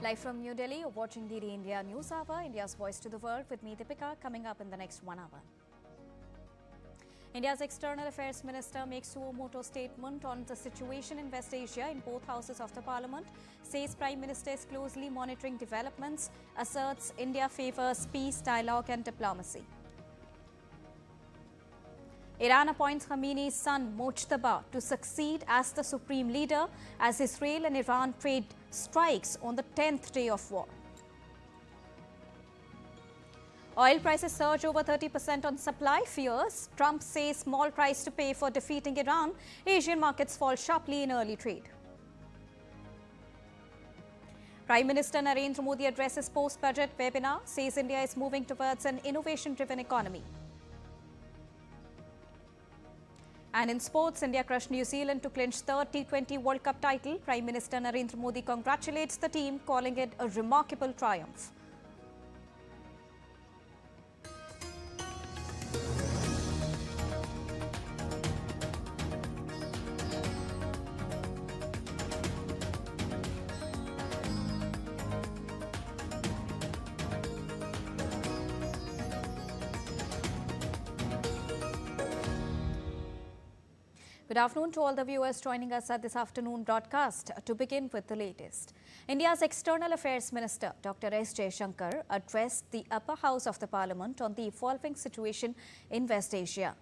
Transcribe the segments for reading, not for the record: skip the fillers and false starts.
Live from New Delhi, you're watching the India News Hour, India's voice to the world with me, Deepika, coming up in the next 1 hour. India's External Affairs Minister makes suo motu statement on the situation in West Asia in both houses of the Parliament, says Prime Minister is closely monitoring developments, asserts India favours peace, dialogue and diplomacy. Iran appoints Khamenei's son Mojtaba to succeed as the supreme leader as Israel and Iran trade strikes on the 10th day of war. Oil prices surge over 30% on supply fears. Trump says small price to pay for defeating Iran. Asian markets fall sharply in early trade. Prime Minister Narendra Modi addresses post-budget webinar, says India is moving towards an innovation-driven economy. And in sports, India crushed New Zealand to clinch third T20 World Cup title. Prime Minister Narendra Modi congratulates the team, calling it a remarkable triumph. Good afternoon to all the viewers joining us at this afternoon broadcast. To begin with the latest, India's External Affairs Minister Dr. S. Jaishankar addressed the upper house of the Parliament on the evolving situation in West Asia.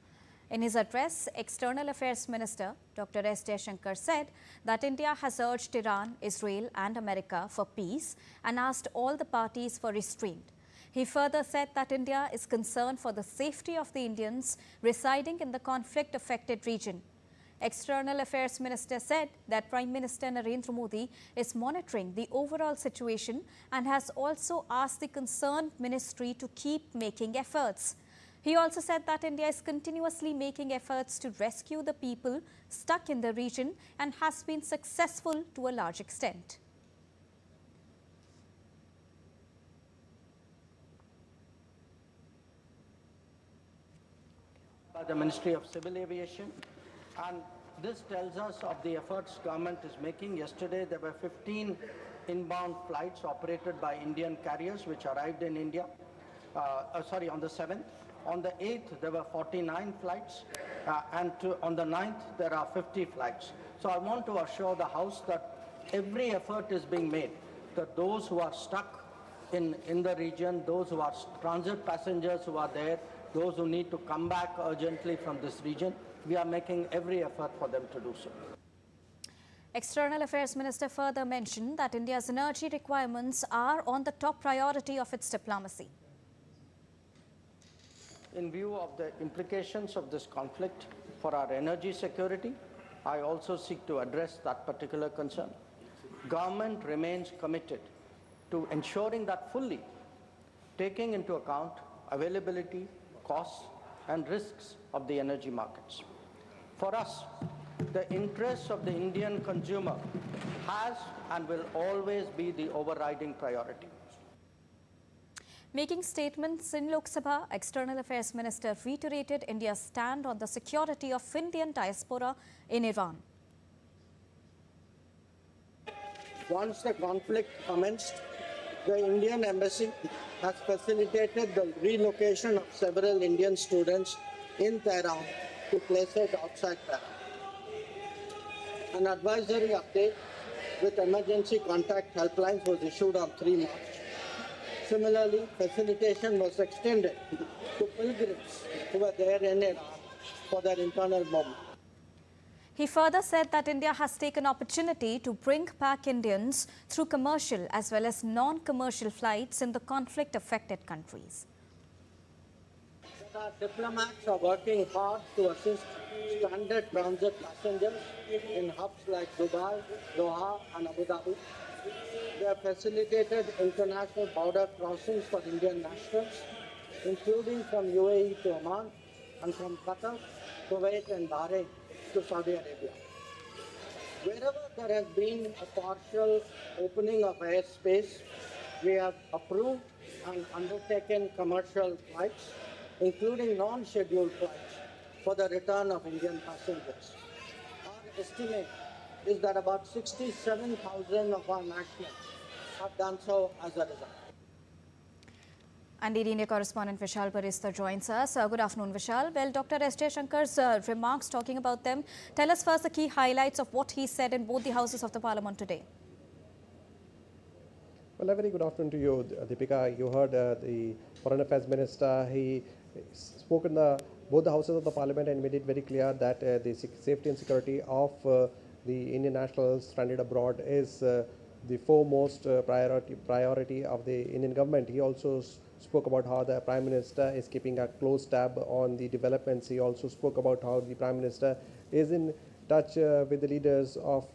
In his address, External Affairs Minister Dr. S. Jaishankar said that India has urged Iran, Israel and America for peace and asked all the parties for restraint. He further said that India is concerned for the safety of the Indians residing in the conflict-affected region. External Affairs Minister said that Prime Minister Narendra Modi is monitoring the overall situation and has also asked the concerned ministry to keep making efforts. He also said that India is continuously making efforts to rescue the people stuck in the region and has been successful to a large extent. By the Ministry of Civil Aviation. And this tells us of the efforts government is making. Yesterday, there were 15 inbound flights operated by Indian carriers which arrived in India. On the 7th. On the 8th, there were 49 flights. On the 9th, there are 50 flights. So I want to assure the House that every effort is being made, that those who are stuck in the region, those who are transit passengers who are there, those who need to come back urgently from this region, we are making every effort for them to do so. External Affairs Minister further mentioned that India's energy requirements are on the top priority of its diplomacy. In view of the implications of this conflict for our energy security, I also seek to address that particular concern. Government remains committed to ensuring that fully, taking into account availability, costs and risks of the energy markets. For us, the interests of the Indian consumer has and will always be the overriding priority. Making statements in Lok Sabha, External Affairs Minister reiterated India's stand on the security of Indian diaspora in Iran. Once the conflict commenced, the Indian embassy has facilitated the relocation of several Indian students in Tehran to places outside Tehran. An advisory update with emergency contact helplines was issued on 3 March. Similarly, facilitation was extended to pilgrims who were there in Iran for their internal movement. He further said that India has taken opportunity to bring back Indians through commercial as well as non-commercial flights in the conflict-affected countries. Our diplomats are working hard to assist stranded transit passengers in hubs like Dubai, Doha and Abu Dhabi. They have facilitated international border crossings for Indian nationals, including from UAE to Oman and from Qatar, Kuwait and Bahrain to Saudi Arabia. Wherever there has been a partial opening of airspace, we have approved and undertaken commercial flights, including non-scheduled flights, for the return of Indian passengers. Our estimate is that about 67,000 of our nationals have done so as a result. And India correspondent Vishal Parista joins us. Good afternoon, Vishal. Well, Dr. S. Shankar's remarks talking about them. Tell us first the key highlights of what he said in both the houses of the parliament today. Well, a very good afternoon to you, Deepika. You heard the Foreign Affairs Minister. He spoke in both the houses of the parliament and made it very clear that the safety and security of the Indian nationals stranded abroad is the foremost priority of the Indian government. He also spoke about how the Prime Minister is keeping a close tab on the developments. He also spoke about how the Prime Minister is in touch with the leaders of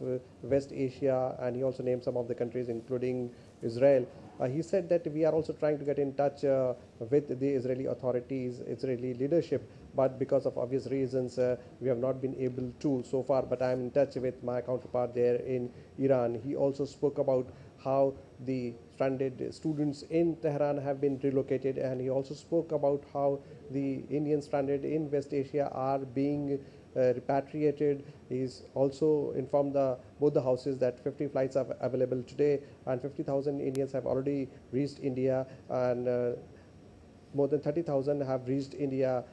West Asia, and he also named some of the countries including Israel. He said that we are also trying to get in touch with the Israeli authorities, Israeli leadership, but because of obvious reasons we have not been able to so far, but I am in touch with my counterpart there in Iran. He also spoke about how the stranded students in Tehran have been relocated, and he also spoke about how the Indians stranded in West Asia are being repatriated. He's also informed both the houses that 50 flights are available today, and 50,000 Indians have already reached India, and more than 30,000 have reached India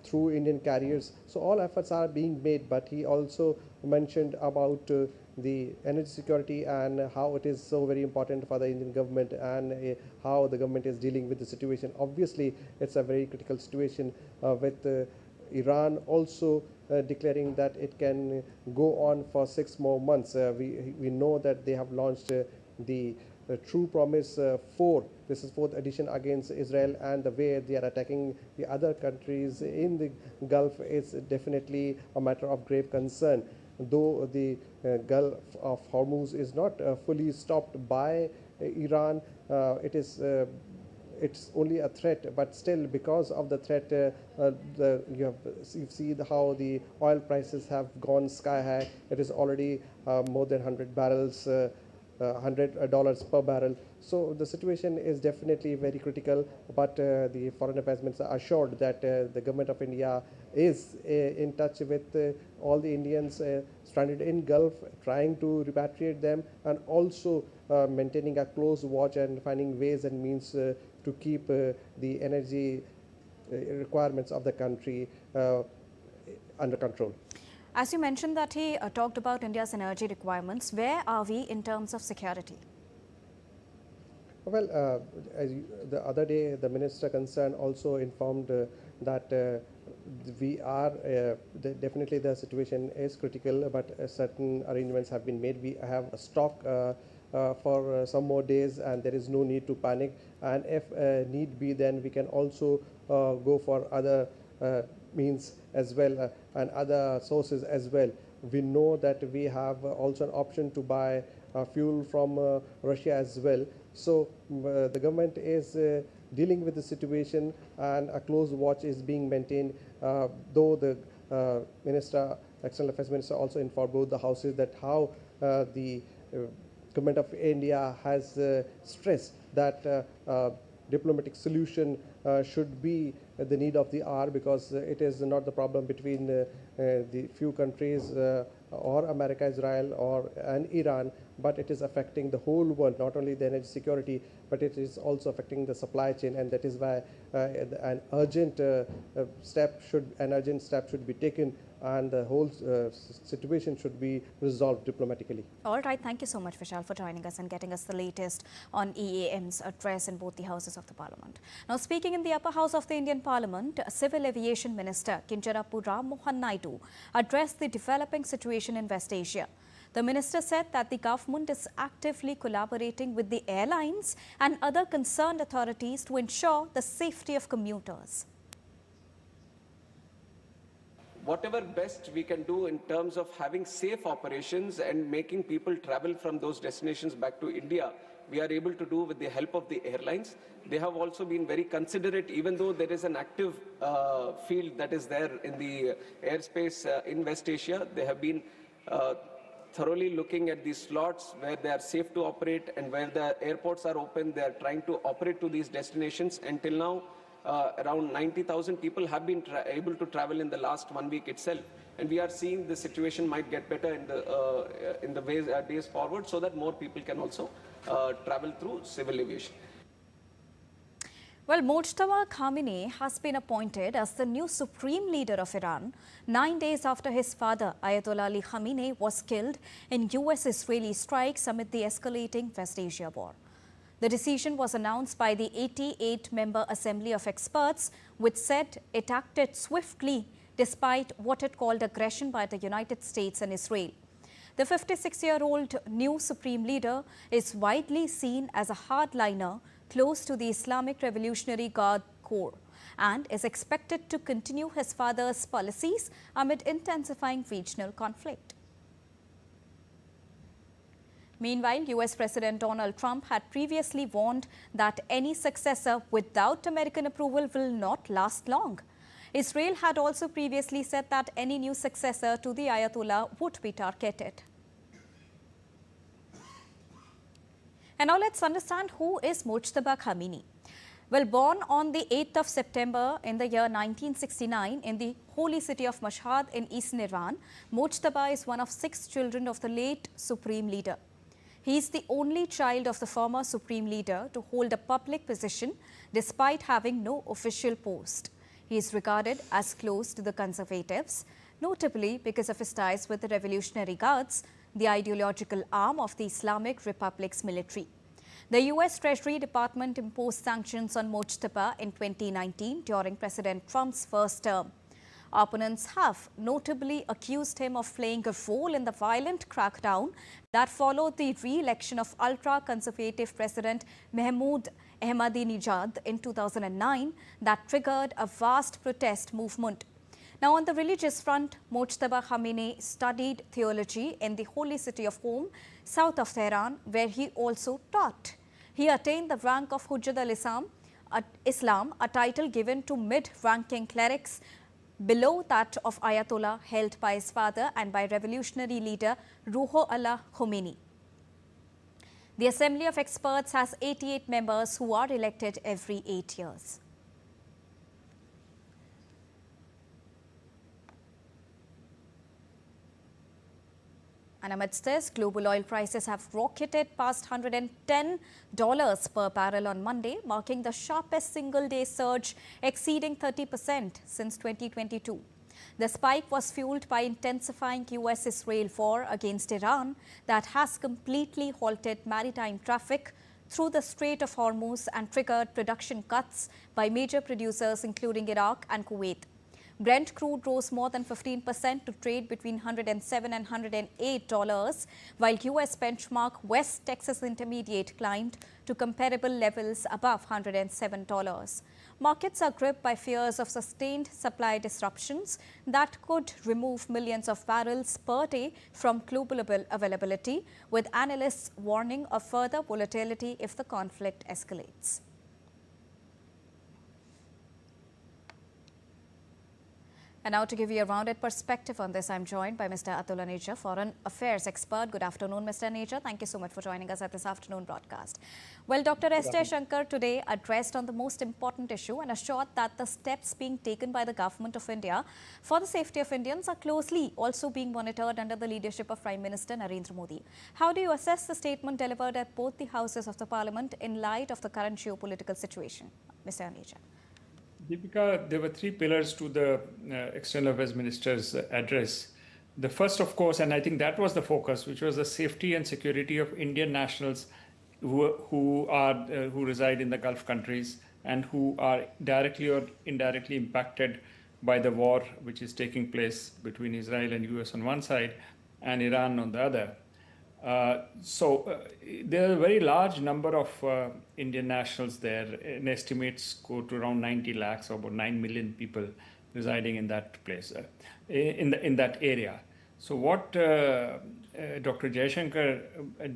through Indian carriers. So all efforts are being made, but he also mentioned about the energy security and how it is so very important for the Indian government, and how the government is dealing with the situation. Obviously, it's a very critical situation with Iran also declaring that it can go on for 6 more months. We know that they have launched the True Promise 4. This is 4th edition against Israel, and the way they are attacking the other countries in the Gulf is definitely a matter of grave concern. Though the Gulf of Hormuz is not fully stopped by Iran, it's only a threat, but still, because of the threat, you see how the oil prices have gone sky high. It is already more than 100 barrels. $100 per barrel. So the situation is definitely very critical, but the Foreign Affairs Minister assured that the government of India is in touch with all the Indians stranded in Gulf, trying to repatriate them, and also maintaining a close watch and finding ways and means to keep the energy requirements of the country under control. As you mentioned that he talked about India's energy requirements, where are we in terms of security? Well, the other day, the minister concerned also informed that we are definitely the situation is critical, but certain arrangements have been made. We have a stock for some more days, and there is no need to panic. And if need be, then we can also go for other means as well and other sources as well. We know that we have also an option to buy fuel from Russia as well. So the government is dealing with the situation, and a close watch is being maintained, though the External Affairs Minister also informed both the houses that how the government of India has stressed that diplomatic solution should be the need of the hour, because it is not the problem between the few countries or America, Israel, and Iran, but it is affecting the whole world, not only the energy security, but it is also affecting the supply chain, and that is why an urgent step should be taken, and the whole situation should be resolved diplomatically. All right. Thank you so much, Vishal, for joining us and getting us the latest on EAM's address in both the houses of the parliament. Now, speaking in the upper house of the Indian Parliament, Civil Aviation Minister Kinjarapu Ram Mohan Naidu addressed the developing situation in West Asia. The minister said that the government is actively collaborating with the airlines and other concerned authorities to ensure the safety of commuters. Whatever best we can do in terms of having safe operations and making people travel from those destinations back to India, we are able to do with the help of the airlines. They have also been very considerate, even though there is an active field that is there in the airspace in West Asia. They have been thoroughly looking at these slots where they are safe to operate and where the airports are open. They are trying to operate to these destinations. Until now, around 90,000 people have been able to travel in the last 1 week itself. and we are seeing the situation might get better in the days forward, so that more people can also travel through civil aviation. Well, Mojtaba Khamenei has been appointed as the new supreme leader of Iran 9 days after his father, Ayatollah Ali Khamenei, was killed in US-Israeli strikes amid the escalating West Asia war. The decision was announced by the 88-member Assembly of Experts, which said it acted swiftly despite what it called aggression by the United States and Israel. The 56-year-old new supreme leader is widely seen as a hardliner close to the Islamic Revolutionary Guard Corps and is expected to continue his father's policies amid intensifying regional conflict. Meanwhile, US President Donald Trump had previously warned that any successor without American approval will not last long. Israel had also previously said that any new successor to the Ayatollah would be targeted. And now let's understand who is Mojtaba Khamenei. Well, born on the 8th of September in the year 1969 in the holy city of Mashhad in eastern Iran, Mojtaba is one of 6 children of the late supreme leader. He is the only child of the former supreme leader to hold a public position despite having no official post. He is regarded as close to the conservatives, notably because of his ties with the Revolutionary Guards, the ideological arm of the Islamic Republic's military. The US Treasury Department imposed sanctions on Mojtaba in 2019 during President Trump's first term. Opponents have notably accused him of playing a role in the violent crackdown that followed the re-election of ultra-conservative President Mahmoud Ahmadinejad in 2009 that triggered a vast protest movement. Now, on the religious front, Mojtaba Khamenei studied theology in the holy city of Qom, south of Tehran, where he also taught. He attained the rank of Hujjat al-Islam, a title given to mid-ranking clerics below that of Ayatollah held by his father and by revolutionary leader Ruhollah Khomeini. The Assembly of Experts has 88 members who are elected every 8 years. And amidst this, global oil prices have rocketed past $110 per barrel on Monday, marking the sharpest single-day surge exceeding 30% since 2022. The spike was fueled by intensifying US-Israel war against Iran that has completely halted maritime traffic through the Strait of Hormuz and triggered production cuts by major producers including Iraq and Kuwait. Brent crude rose more than 15% to trade between $107 and $108, while US benchmark West Texas Intermediate climbed to comparable levels above $107. Markets are gripped by fears of sustained supply disruptions that could remove millions of barrels per day from global availability, with analysts warning of further volatility if the conflict escalates. And now to give you a rounded perspective on this, I'm joined by Mr. Atul Aneja, Foreign Affairs expert. Good afternoon, Mr. Aneja. Thank you so much for joining us at this afternoon broadcast. Well, Dr. S. Jaishankar today addressed on the most important issue and assured that the steps being taken by the government of India for the safety of Indians are closely also being monitored under the leadership of Prime Minister Narendra Modi. How do you assess the statement delivered at both the houses of the parliament in light of the current geopolitical situation? Mr. Aneja. Deepika, there were 3 pillars to the External Affairs Minister's address. The first, of course, and I think that was the focus, which was the safety and security of Indian nationals who reside in the Gulf countries and who are directly or indirectly impacted by the war which is taking place between Israel and US on one side and Iran on the other. There are a very large number of Indian nationals there, and estimates go to around 90 lakhs, or about 9 million people residing in that place, in that area. So what Dr. Jaishankar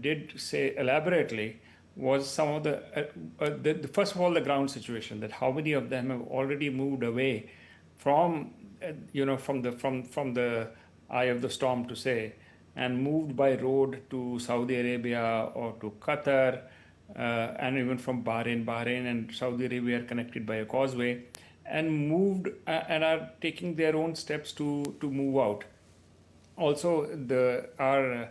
did say elaborately was some of the first of all, the ground situation, that how many of them have already moved away from the eye of the storm, to say, and moved by road to Saudi Arabia or to Qatar, and even from Bahrain. Bahrain and Saudi Arabia are connected by a causeway. and moved and are taking their own steps to move out. Also, our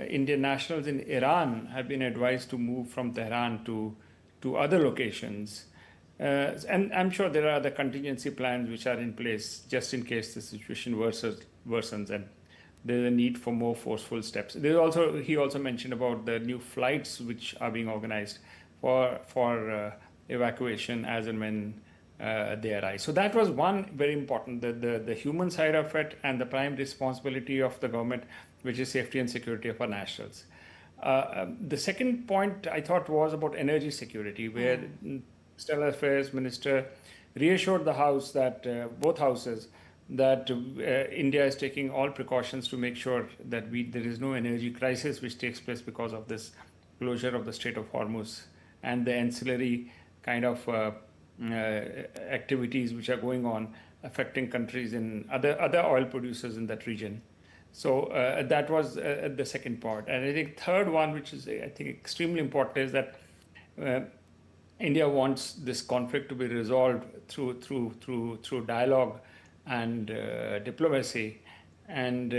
Indian nationals in Iran have been advised to move from Tehran to other locations. And I'm sure there are other contingency plans which are in place just in case the situation worsens and there's a need for more forceful steps. He also mentioned about the new flights which are being organized for evacuation as and when they arise. So that was one very important, the human side of it and the prime responsibility of the government, which is safety and security of our nationals. The second point I thought was about energy security, where External Affairs Minister reassured the House that both houses that India is taking all precautions to make sure that there is no energy crisis which takes place because of this closure of the Strait of Hormuz and the ancillary kind of activities which are going on affecting countries in other oil producers in that region. So that was the second part. And I think third one, which is I think extremely important, is that India wants this conflict to be resolved through dialogue and diplomacy. And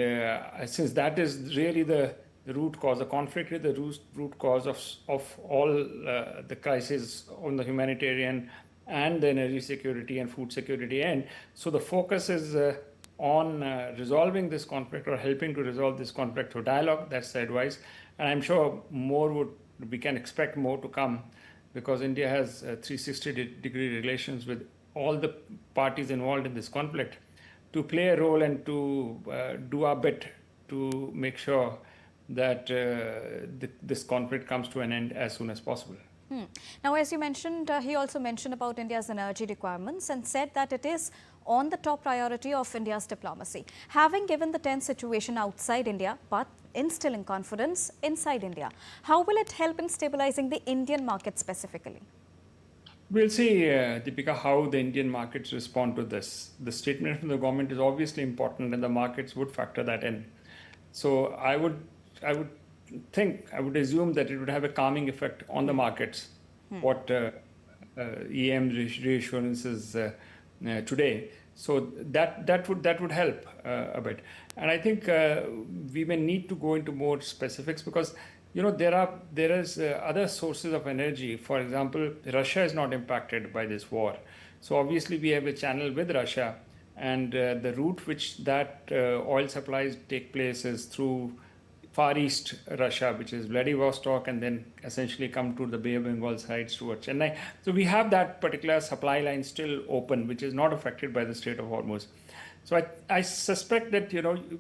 since that is really the root cause, the conflict is the root cause of all the crises on the humanitarian and the energy security and food security end. So the focus is on resolving this conflict or helping to resolve this conflict through dialogue. That's the advice. And I'm sure we can expect more to come, because India has 360-degree relations with all the parties involved in this conflict to play a role and to do our bit to make sure that this conflict comes to an end as soon as possible. Now, as you mentioned, he also mentioned about India's energy requirements and said that it is on the top priority of India's diplomacy. Having given the tense situation outside India, but instilling confidence inside India, how will it help in stabilizing the Indian market specifically? We'll see, Deepika, how the Indian markets respond to this. The statement from the government is obviously important, and the markets would factor that in. So I would assume that it would have a calming effect on the markets. What EM reassurances today. So that would help a bit. And I think we may need to go into more specifics, because there is other sources of energy. For example, Russia is not impacted by this war. So obviously we have a channel with Russia, and the route which that oil supplies take place is through Far East Russia, which is Vladivostok, and then essentially come to the Bay of Bengal sides towards Chennai. So we have that particular supply line still open, which is not affected by the Strait of Hormuz. So I suspect that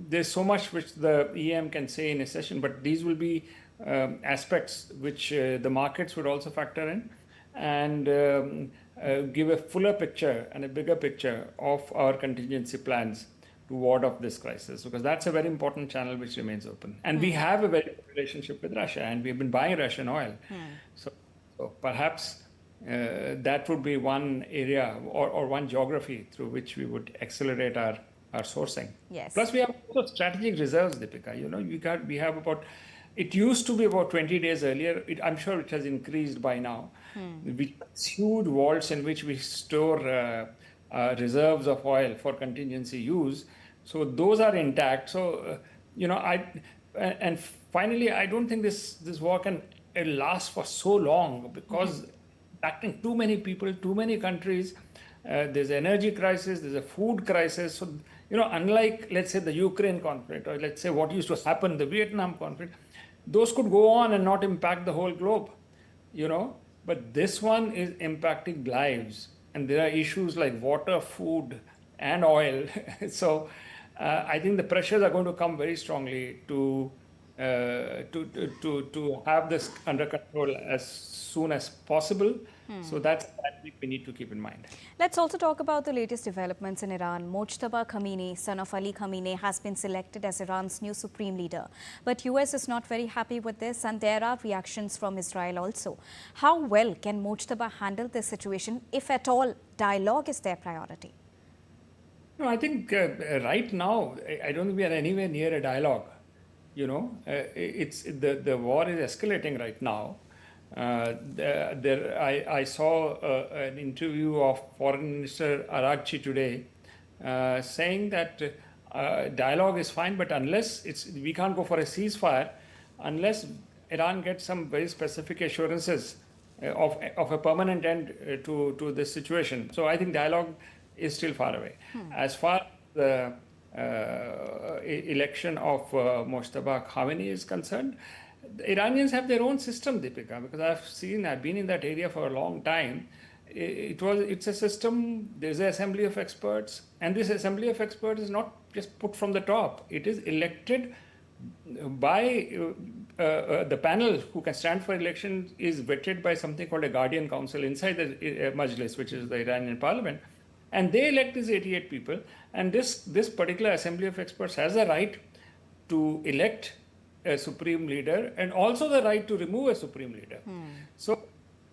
there's so much which the EM can say in a session, but these will be aspects which the markets would also factor in and give a fuller picture and a bigger picture of our contingency plans to ward off this crisis, because that's a very important channel which remains open. And we have a very good relationship with Russia, and we've been buying Russian oil. So perhaps that would be one area or one geography through which we would accelerate our sourcing. Yes. Plus, we have also strategic reserves, Deepika. We have about, it used to be about 20 days earlier. I'm sure it has increased by now. We have huge vaults in which we store reserves of oil for contingency use. So those are intact. So, and finally, I don't think this war can last for so long, because impacting too many people, too many countries, there's an energy crisis, there's a food crisis. So, unlike, let's say, the Ukraine conflict, or let's say what used to happen, the Vietnam conflict, those could go on and not impact the whole globe, But this one is impacting lives. And there are issues like water, food, and oil. So I think the pressures are going to come very strongly to have this under control as soon as possible. So that's that we need to keep in mind. Let's also talk about the latest developments in Iran. Mojtaba Khamenei, son of Ali Khamenei, has been selected as Iran's new supreme leader. But US is not very happy with this, and there are reactions from Israel also. How well can Mojtaba handle this situation, if at all dialogue is their priority? No, I think right now, I don't think we are anywhere near a dialogue. It's the war is escalating right now. I saw an interview of Foreign Minister Arakchi today saying that dialogue is fine, but unless we can't go for a ceasefire unless Iran gets some very specific assurances of a permanent end to this situation. So I think dialogue is still far away. As far as the election of Mojtaba Khamenei is concerned, the Iranians have their own system, Deepika, because I've been in that area for a long time. It's a system, there's an assembly of experts, and this assembly of experts is not just put from the top. It is elected by the panel who can stand for election is vetted by something called a guardian council inside the Majlis, which is the Iranian parliament. And they elect these 88 people. And this particular assembly of experts has a right to elect a supreme leader and also the right to remove a supreme leader. So,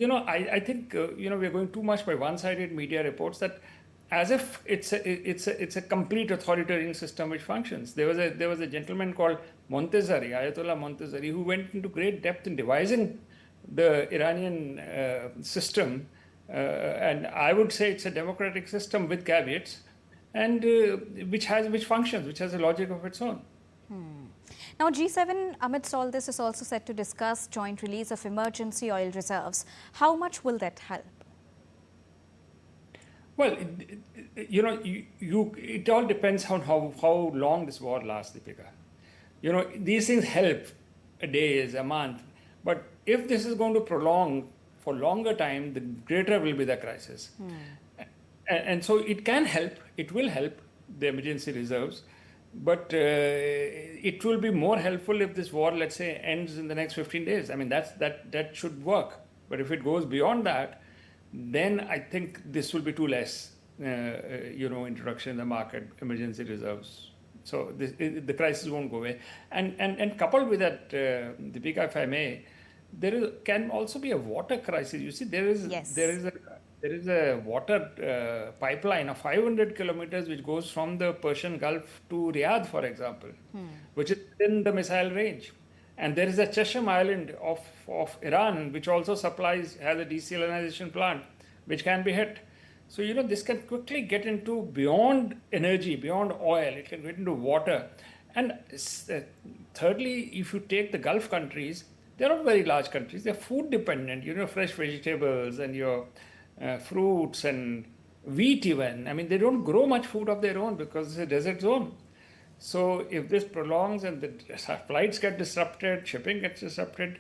I think, we're going too much by one-sided media reports that as if it's a complete authoritarian system which functions. There was a gentleman called Montezeri, Ayatollah Montezeri, who went into great depth in devising the Iranian system, and I would say it's a democratic system with caveats, and which functions, which has a logic of its own. Now, G7, amidst all this, is also set to discuss joint release of emergency oil reserves. How much will that help? Well, it all depends on how long this war lasts, Deepika. These things help a day, a month, but if this is going to prolong for longer time, the greater will be the crisis. And so it can help, it will help the emergency reserves, but it will be more helpful if this war, let's say, ends in the next 15 days. I mean, that should work. But if it goes beyond that, then I think this will be too less, introduction in the market, emergency reserves. So the crisis won't go away. And coupled with that, Deepika, if I may, can also be a water crisis. You see, there is a water pipeline of 500 kilometers which goes from the Persian Gulf to Riyadh, for example, which is in the missile range. And there is a Chesham Island of Iran, which also has a desalination plant, which can be hit. So, this can quickly get into beyond energy, beyond oil. It can get into water. And thirdly, if you take the Gulf countries, they're not very large countries. They're food dependent, fresh vegetables and your fruits and wheat even. I mean, they don't grow much food of their own because it's a desert zone. So if this prolongs and the flights get disrupted, shipping gets disrupted,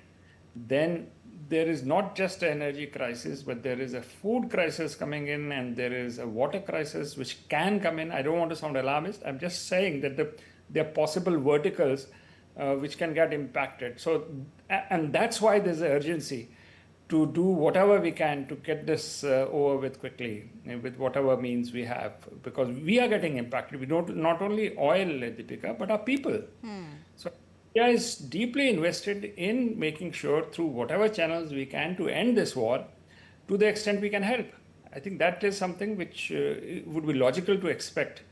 then there is not just an energy crisis, but there is a food crisis coming in and there is a water crisis which can come in. I don't want to sound alarmist. I'm just saying that there are possible verticals which can get impacted. So, and that's why there's an urgency to do whatever we can to get this over with quickly, with whatever means we have, because we are getting impacted. We don't, not only oil, Deepika, but our people. So India is deeply invested in making sure through whatever channels we can to end this war to the extent we can help. I think that is something which would be logical to expect.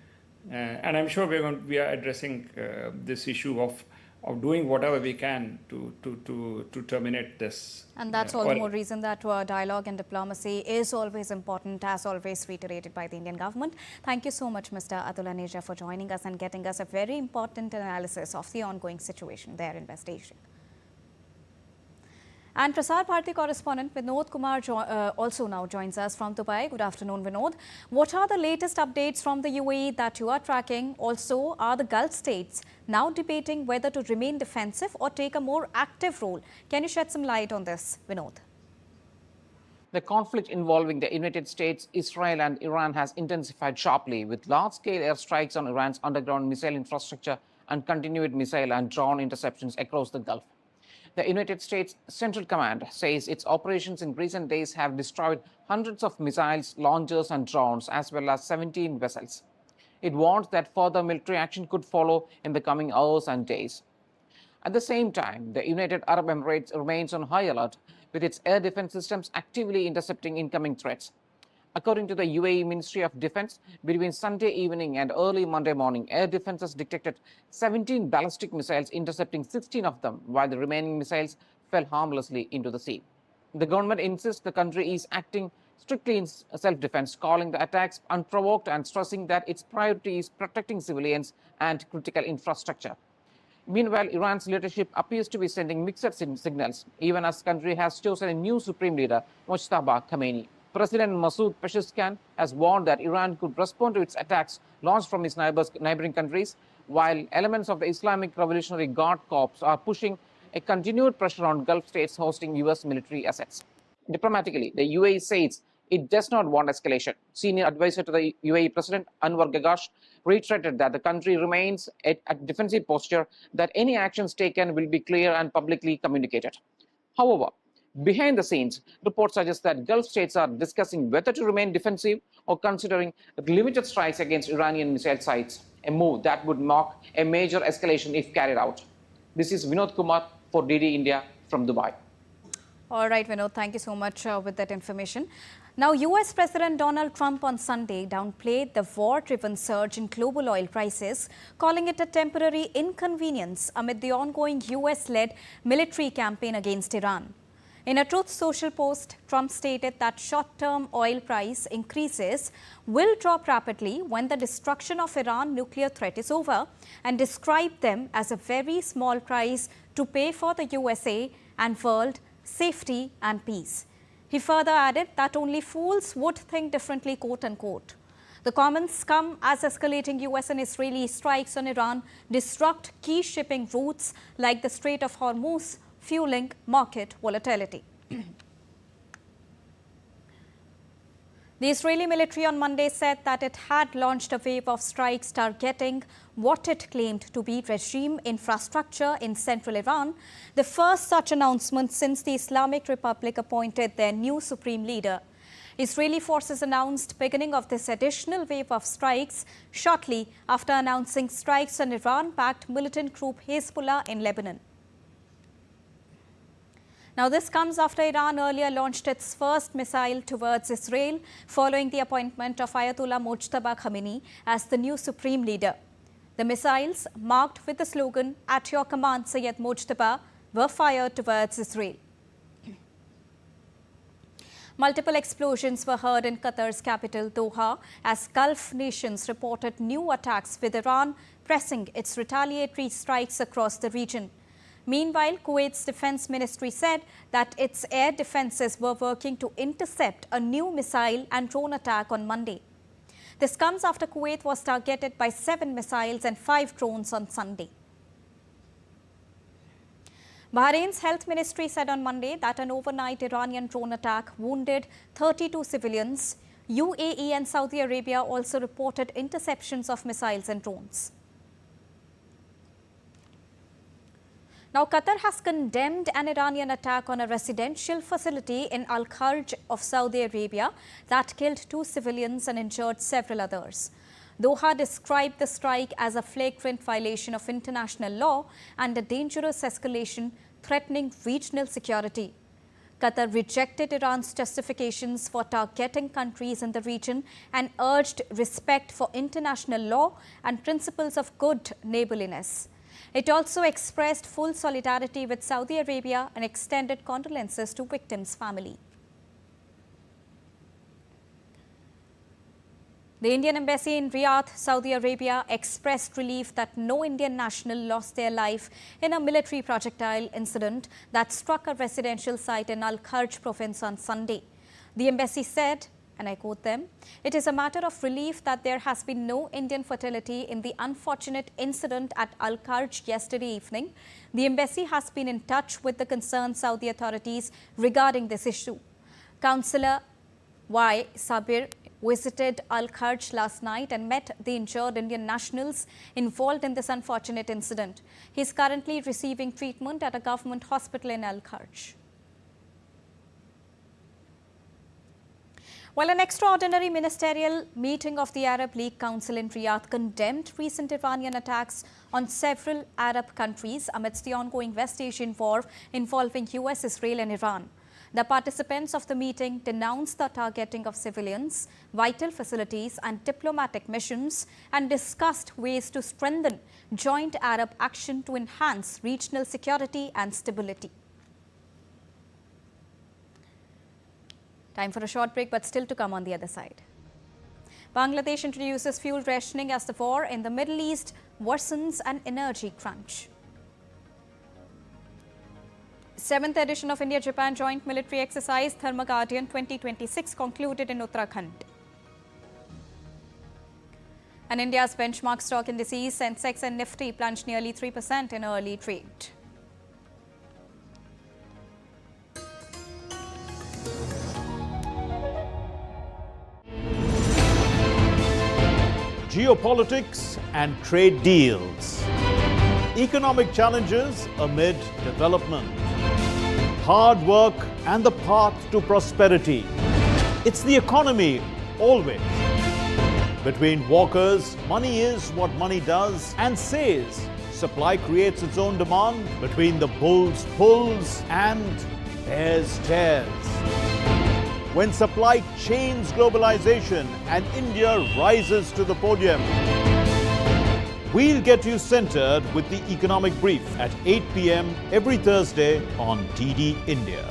And I'm sure we are addressing this issue of doing whatever we can to terminate this. And that's all the more reason that dialogue and diplomacy is always important, as always reiterated by the Indian government. Thank you so much, Mr. Atul Aneja, for joining us and getting us a very important analysis of the ongoing situation there in West Asia. And Prasar Bharati correspondent Vinod Kumar also now joins us from Dubai. Good afternoon, Vinod. What are the latest updates from the UAE that you are tracking? Also, are the Gulf states now debating whether to remain defensive or take a more active role? Can you shed some light on this, Vinod? The conflict involving the United States, Israel and Iran has intensified sharply, with large-scale airstrikes on Iran's underground missile infrastructure and continued missile and drone interceptions across the Gulf. The United States Central Command says its operations in recent days have destroyed hundreds of missiles, launchers and drones, as well as 17 vessels. It warns that further military action could follow in the coming hours and days. At the same time, the United Arab Emirates remains on high alert, with its air defense systems actively intercepting incoming threats. According to the UAE Ministry of Defense, between Sunday evening and early Monday morning, air defenses detected 17 ballistic missiles, intercepting 16 of them, while the remaining missiles fell harmlessly into the sea. The government insists the country is acting strictly in self-defense, calling the attacks unprovoked and stressing that its priority is protecting civilians and critical infrastructure. Meanwhile, Iran's leadership appears to be sending mixed signals, even as the country has chosen a new supreme leader, Mojtaba Khamenei. President Masoud Pezeshkian has warned that Iran could respond to its attacks launched from its neighboring countries, while elements of the Islamic Revolutionary Guard Corps are pushing a continued pressure on Gulf states hosting U.S. military assets. Diplomatically, the UAE says it does not want escalation. Senior advisor to the UAE President Anwar Gagash reiterated that the country remains at a defensive posture, that any actions taken will be clear and publicly communicated. However, behind the scenes, reports suggest that Gulf states are discussing whether to remain defensive or considering limited strikes against Iranian missile sites, a move that would mark a major escalation if carried out. This is Vinod Kumar for DD India from Dubai. All right, Vinod, thank you so much with that information. Now, US President Donald Trump on Sunday downplayed the war-driven surge in global oil prices, calling it a temporary inconvenience amid the ongoing US-led military campaign against Iran. In a Truth Social post, Trump stated that short-term oil price increases will drop rapidly when the destruction of Iran nuclear threat is over, and described them as a very small price to pay for the USA and world safety and peace. He further added that only fools would think differently, quote unquote. The comments come as escalating US and Israeli strikes on Iran disrupt key shipping routes like the Strait of Hormuz, fueling market volatility. The Israeli military on Monday said that it had launched a wave of strikes targeting what it claimed to be regime infrastructure in central Iran, the first such announcement since the Islamic Republic appointed their new supreme leader. Israeli forces announced beginning of this additional wave of strikes shortly after announcing strikes on Iran-backed militant group Hezbollah in Lebanon. Now, this comes after Iran earlier launched its first missile towards Israel following the appointment of Ayatollah Mojtaba Khamenei as the new supreme leader. The missiles, marked with the slogan, "At your command, Sayyid Mojtaba," were fired towards Israel. Multiple explosions were heard in Qatar's capital, Doha, as Gulf nations reported new attacks, with Iran pressing its retaliatory strikes across the region. Meanwhile, Kuwait's defense ministry said that its air defenses were working to intercept a new missile and drone attack on Monday. This comes after Kuwait was targeted by 7 missiles and 5 drones on Sunday. Bahrain's health ministry said on Monday that an overnight Iranian drone attack wounded 32 civilians. UAE and Saudi Arabia also reported interceptions of missiles and drones. Now, Qatar has condemned an Iranian attack on a residential facility in Al-Kharj of Saudi Arabia that killed 2 civilians and injured several others. Doha described the strike as a flagrant violation of international law and a dangerous escalation threatening regional security. Qatar rejected Iran's justifications for targeting countries in the region and urged respect for international law and principles of good neighborliness. It also expressed full solidarity with Saudi Arabia and extended condolences to victims' family. The Indian embassy in Riyadh, Saudi Arabia, expressed relief that no Indian national lost their life in a military projectile incident that struck a residential site in Al-Kharj province on Sunday. The embassy said, and I quote them, "It is a matter of relief that there has been no Indian fatality in the unfortunate incident at Al-Kharj yesterday evening. The embassy has been in touch with the concerned Saudi authorities regarding this issue." Councillor Y. Sabir visited Al-Kharj last night and met the injured Indian nationals involved in this unfortunate incident. He is currently receiving treatment at a government hospital in Al-Kharj. While an extraordinary ministerial meeting of the Arab League Council in Riyadh condemned recent Iranian attacks on several Arab countries amidst the ongoing West Asian war involving US, Israel and Iran. The participants of the meeting denounced the targeting of civilians, vital facilities and diplomatic missions and discussed ways to strengthen joint Arab action to enhance regional security and stability. Time for a short break, but still to come on the other side. Bangladesh introduces fuel rationing as the war in the Middle East worsens an energy crunch. 7th edition of India-Japan Joint Military Exercise Therma Guardian 2026 concluded in Uttarakhand. And India's benchmark stock indices, Sensex and Nifty, plunged nearly 3% in early trade. Geopolitics and trade deals. Economic challenges amid development. Hard work and the path to prosperity. It's the economy, always. Between walkers, money is what money does and says. Supply creates its own demand. Between the bulls pulls and bears tears. When supply chains globalization and India rises to the podium. We'll get you centered with the Economic Brief at 8 p.m. every Thursday on DD India.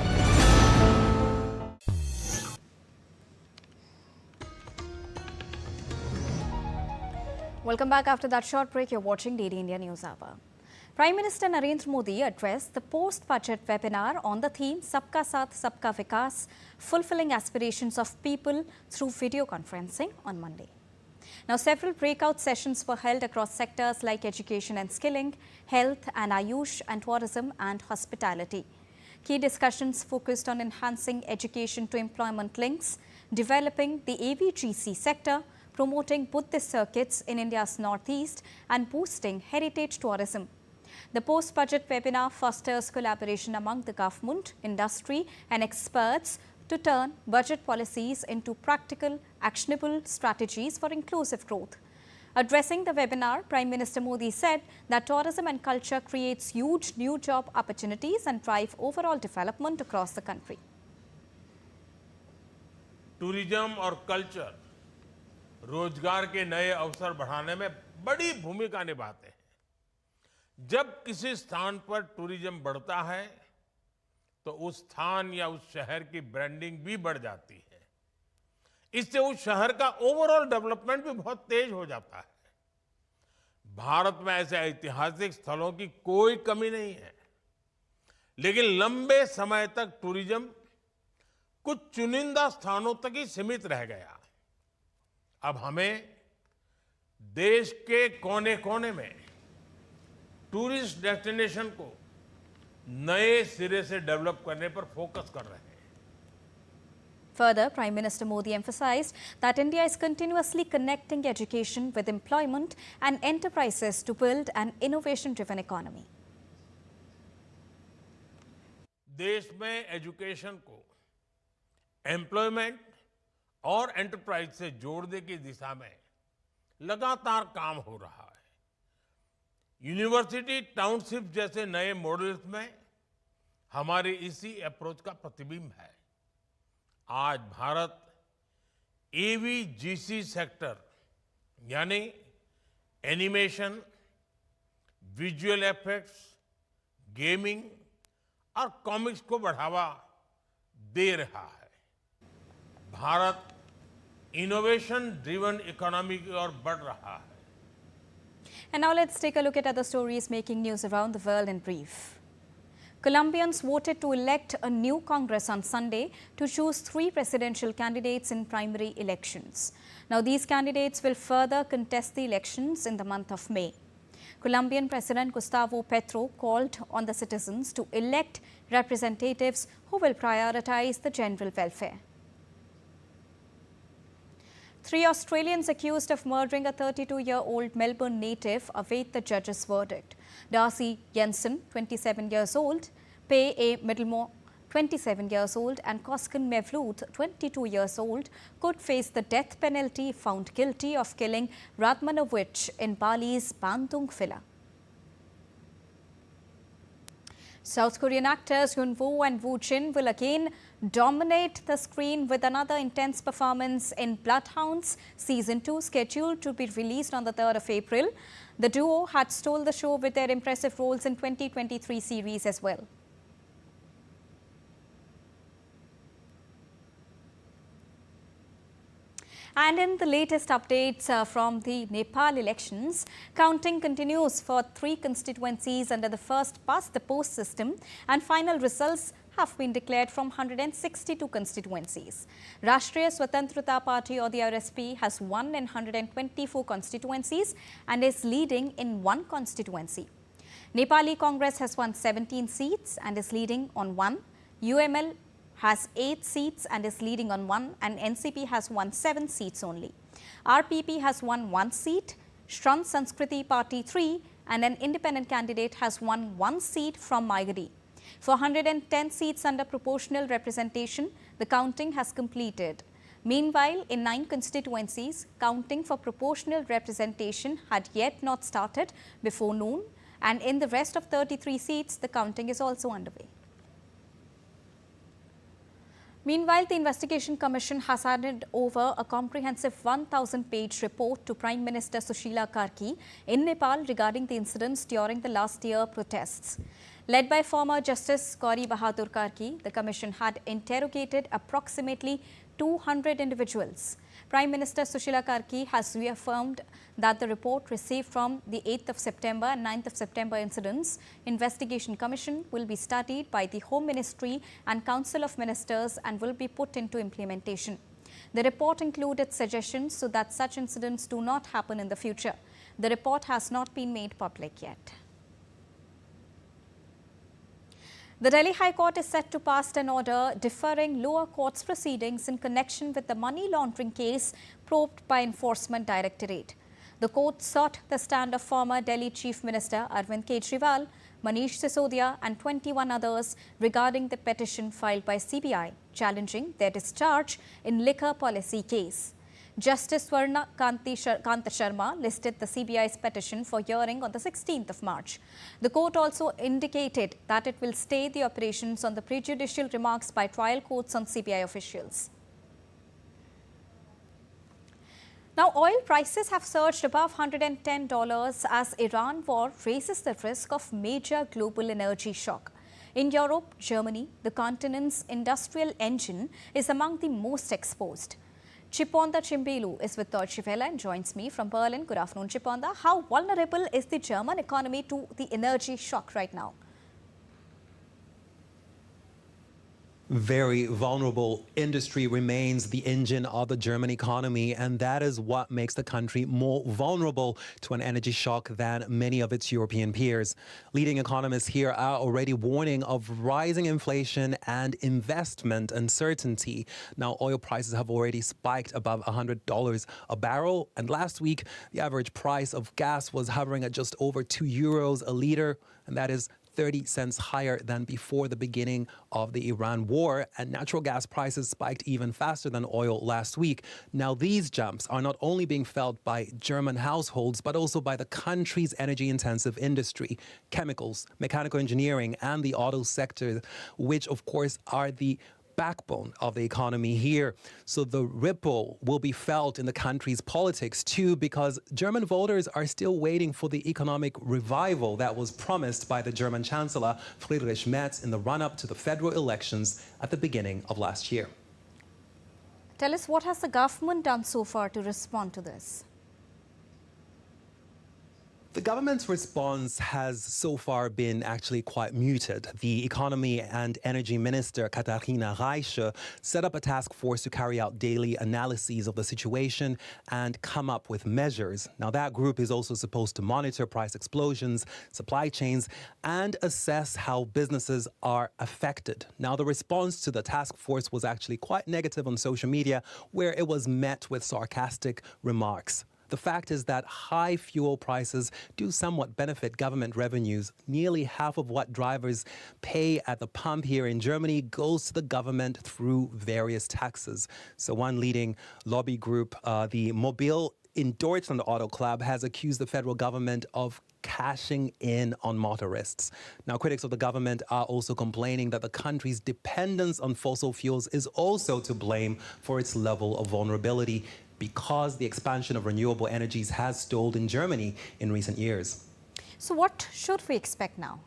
Welcome back after that short break. You're watching DD India News Hour. Prime Minister Narendra Modi addressed the post-budget webinar on the theme Sabka Saath, Sabka Vikas, fulfilling aspirations of people through video conferencing on Monday. Now, several breakout sessions were held across sectors like education and skilling, health and Ayush and tourism and hospitality. Key discussions focused on enhancing education to employment links, developing the AVGC sector, promoting Buddhist circuits in India's northeast and boosting heritage tourism. The post-budget webinar fosters collaboration among the government, industry and experts to turn budget policies into practical, actionable strategies for inclusive growth. Addressing the webinar, Prime Minister Modi said that tourism and culture creates huge new job opportunities and drive overall development across the country. Tourism और culture रोजगार के नए अवसर बढ़ाने में बड़ी भूमिका निभाते हैं। जब किसी स्थान पर टूरिज्म बढ़ता है तो उस स्थान या उस शहर की ब्रांडिंग भी बढ़ जाती है। इससे उस शहर का ओवरऑल डेवलपमेंट भी बहुत तेज हो जाता है। भारत में ऐसे ऐतिहासिक स्थलों की कोई कमी नहीं है, लेकिन लंबे समय तक टूरिज्म कुछ चुनिंदा स्थानों तक ही सीमित रह गया। अब हमें देश के कोने-कोने में टूरिस्ट डेस्टिनेशन को नए सिरे से डेवलप करने पर फोकस कर रहे हैं। Further, Prime Minister Modi emphasized that India is continuously connecting education with employment and enterprises to build an innovation-driven economy. देश में एजुकेशन को एम्प्लॉयमेंट और एंटरप्राइज से जोड़ने की दिशा में लगातार काम हो रहा है। यूनिवर्सिटी टाउनशिप जैसे नए मॉडल्स में हमारी इसी अप्रोच का प्रतिबिंब है। आज भारत एवीजीसी सेक्टर यानी एनिमेशन, विजुअल इफेक्ट्स, गेमिंग और कॉमिक्स को बढ़ावा दे रहा है। भारत इनोवेशन ड्रिवन इकोनॉमी की ओर बढ़ रहा है। And now let's take a look at other stories making news around the world in brief. Colombians voted to elect a new Congress on Sunday to choose 3 presidential candidates in primary elections. Now, these candidates will further contest the elections in the month of May. Colombian President Gustavo Petro called on the citizens to elect representatives who will prioritize the general welfare. 3 Australians accused of murdering a 32-year-old Melbourne native await the judge's verdict. Darcy Jensen, 27 years old, Pei A. Middlemore, 27 years old, and Koskan Mevlut, 22 years old, could face the death penalty if found guilty of killing Radmanovich in Bali's Bandung villa. South Korean actors Yoon Woo and Woo Jin will again dominate the screen with another intense performance in Bloodhounds Season 2, scheduled to be released on the 3rd of April. The duo had stole the show with their impressive roles in 2023 series as well. And in the latest updates from the Nepal elections, counting continues for 3 constituencies under the first past the post system, and final results have been declared from 162 constituencies. Rashtriya Swatantrata Party, or the RSP, has won in 124 constituencies and is leading in 1 constituency. Nepali Congress has won 17 seats and is leading on 1. UML has 8 seats and is leading on 1, and NCP has won 7 seats only. RPP has won 1 seat, Shran Sanskriti Party 3, and an independent candidate has won 1 seat from Maigadi. For 110 seats under proportional representation, the counting has completed. Meanwhile, in 9 constituencies, counting for proportional representation had yet not started before noon, and in the rest of 33 seats, the counting is also underway. Meanwhile, the Investigation Commission has handed over a comprehensive 1,000-page report to Prime Minister Sushila Karki in Nepal regarding the incidents during the last year protests. Led by former Justice Gauri Bahadur Karki, the Commission had interrogated approximately 200 individuals. Prime Minister Sushila Karki has reaffirmed that the report received from the 8th of September and 9th of September incidents, Investigation Commission will be studied by the Home Ministry and Council of Ministers and will be put into implementation. The report included suggestions so that such incidents do not happen in the future. The report has not been made public yet. The Delhi High Court is set to pass an order deferring lower court's proceedings in connection with the money laundering case probed by Enforcement Directorate. The court sought the stand of former Delhi Chief Minister Arvind Kejriwal, Manish Sisodia and 21 others regarding the petition filed by CBI challenging their discharge in liquor policy case. Justice Swarna Kanta Sharma listed the CBI's petition for hearing on the 16th of March. The court also indicated that it will stay the operations on the prejudicial remarks by trial courts on CBI officials. Now, oil prices have surged above $110 as Iran war raises the risk of major global energy shock. In Europe, Germany, the continent's industrial engine, is among the most exposed. Chiponda Chimbelu is with Deutsche Welle and joins me from Berlin. Good afternoon, Chiponda. How vulnerable is the German economy to the energy shock right now? Very vulnerable. Industry remains the engine of the German economy, and that is what makes the country more vulnerable to an energy shock than many of its European peers. Leading economists here are already warning of rising inflation and investment uncertainty. Now, oil prices have already spiked above $100 a barrel, and last week the average price of gas was hovering at just over €2 a litre, and that is 30 cents higher than before the beginning of the Iran war, and natural gas prices spiked even faster than oil last week. Now, these jumps are not only being felt by German households, but also by the country's energy-intensive industry, chemicals, mechanical engineering, and the auto sector, which, of course, are the backbone of the economy here. So the ripple will be felt in the country's politics too, because German voters are still waiting for the economic revival that was promised by the German Chancellor Friedrich Merz in the run-up to the federal elections at the beginning of last year. Tell us, what has the government done so far to respond to this? The government's response has so far been actually quite muted. The Economy and Energy Minister, Katharina Reiche, set up a task force to carry out daily analyses of the situation and come up with measures. Now, that group is also supposed to monitor price explosions, supply chains, and assess how businesses are affected. Now, the response to the task force was actually quite negative on social media, where it was met with sarcastic remarks. The fact is that high fuel prices do somewhat benefit government revenues. Nearly half of what drivers pay at the pump here in Germany goes to the government through various taxes. So one leading lobby group, the Mobil in Deutschland Auto Club, has accused the federal government of cashing in on motorists. Now, critics of the government are also complaining that the country's dependence on fossil fuels is also to blame for its level of vulnerability, because the expansion of renewable energies has stalled in Germany in recent years. So what should we expect now?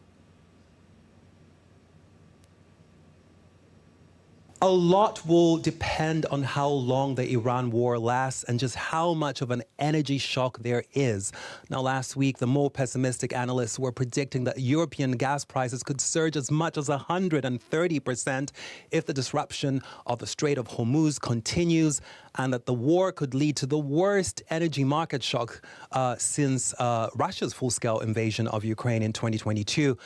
A lot will depend on how long the Iran war lasts and just how much of an energy shock there is. Now, last week, the more pessimistic analysts were predicting that European gas prices could surge as much as 130% if the disruption of the Strait of Hormuz continues, and that the war could lead to the worst energy market shock since Russia's full-scale invasion of Ukraine in 2022.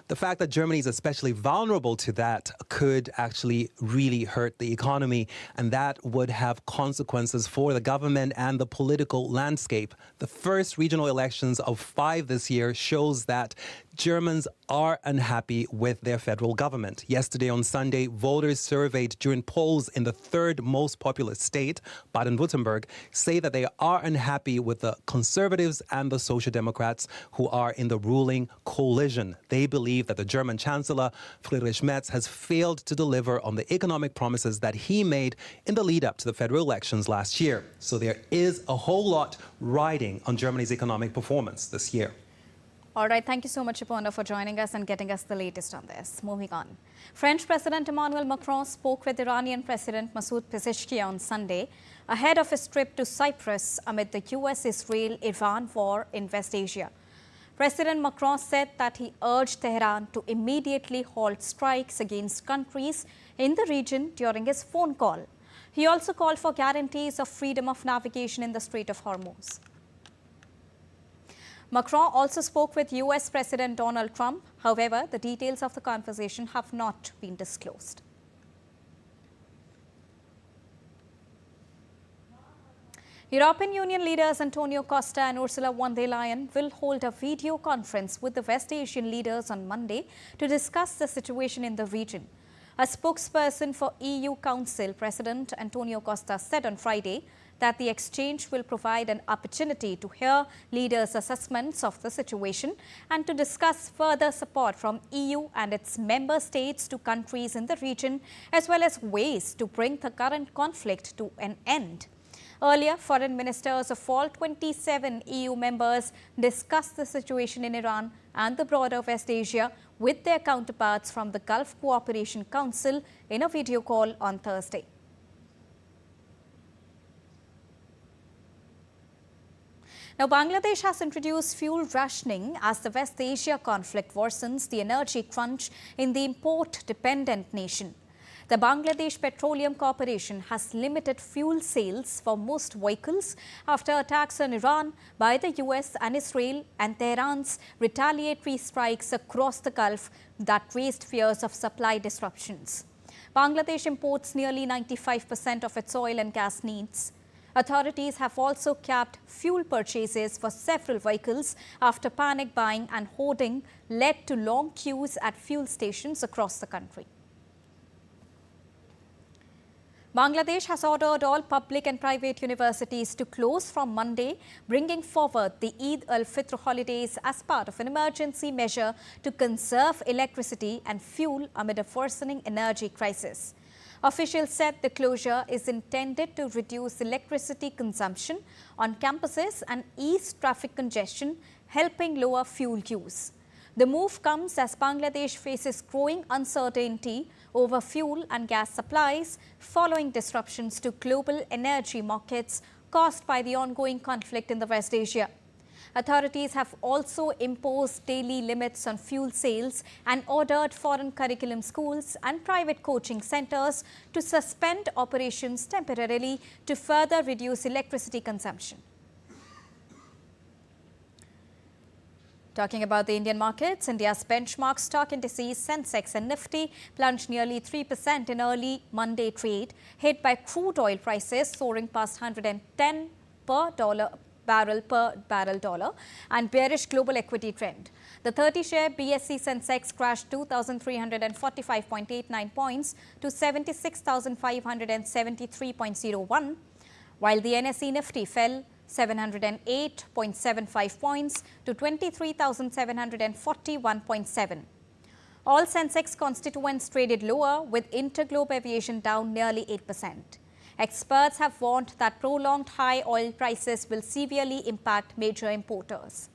The fact that Germany is especially vulnerable to that could actually really hurt the economy, and that would have consequences for the government and the political landscape. The first regional elections of 5 this year shows that Germans are unhappy with their federal government. Yesterday on Sunday, voters surveyed during polls in the third most populous state, Baden-Württemberg, say that they are unhappy with the Conservatives and the Social Democrats who are in the ruling coalition. They believe that the German Chancellor, Friedrich Merz, has failed to deliver on the economic promises that he made in the lead up to the federal elections last year. So there is a whole lot riding on Germany's economic performance this year. All right, thank you so much, Aparna, for joining us and getting us the latest on this. Moving on. French President Emmanuel Macron spoke with Iranian President Masoud Pezeshkian on Sunday ahead of his trip to Cyprus amid the US-Israel-Iran war in West Asia. President Macron said that he urged Tehran to immediately halt strikes against countries in the region during his phone call. He also called for guarantees of freedom of navigation in the Strait of Hormuz. Macron also spoke with US President Donald Trump. However, the details of the conversation have not been disclosed. European Union leaders Antonio Costa and Ursula von der Leyen will hold a video conference with the West Asian leaders on Monday to discuss the situation in the region. A spokesperson for EU Council President Antonio Costa said on Friday that the exchange will provide an opportunity to hear leaders' assessments of the situation and to discuss further support from EU and its member states to countries in the region, as well as ways to bring the current conflict to an end. Earlier, foreign ministers of all 27 EU members discussed the situation in Iran and the broader West Asia with their counterparts from the Gulf Cooperation Council in a video call on Thursday. Now, Bangladesh has introduced fuel rationing as the West Asia conflict worsens the energy crunch in the import-dependent nation. The Bangladesh Petroleum Corporation has limited fuel sales for most vehicles after attacks on Iran by the US and Israel and Tehran's retaliatory strikes across the Gulf that raised fears of supply disruptions. Bangladesh imports nearly 95% of its oil and gas needs. Authorities have also capped fuel purchases for several vehicles after panic buying and hoarding led to long queues at fuel stations across the country. Bangladesh has ordered all public and private universities to close from Monday, bringing forward the Eid al-Fitr holidays as part of an emergency measure to conserve electricity and fuel amid a worsening energy crisis. Officials said the closure is intended to reduce electricity consumption on campuses and ease traffic congestion, helping lower fuel use. The move comes as Bangladesh faces growing uncertainty over fuel and gas supplies following disruptions to global energy markets caused by the ongoing conflict in the West Asia. Authorities have also imposed daily limits on fuel sales and ordered foreign curriculum schools and private coaching centers to suspend operations temporarily to further reduce electricity consumption. Talking about the Indian markets, India's benchmark stock indices Sensex and Nifty plunged nearly 3% in early Monday trade, hit by crude oil prices soaring past 110 per barrel dollar and bearish global equity trend. The 30-share BSE Sensex crashed 2,345.89 points to 76,573.01, while the NSE Nifty fell 708.75 points to 23,741.7. All Sensex constituents traded lower, with Interglobe Aviation down nearly 8%. Experts have warned that prolonged high oil prices will severely impact major importers.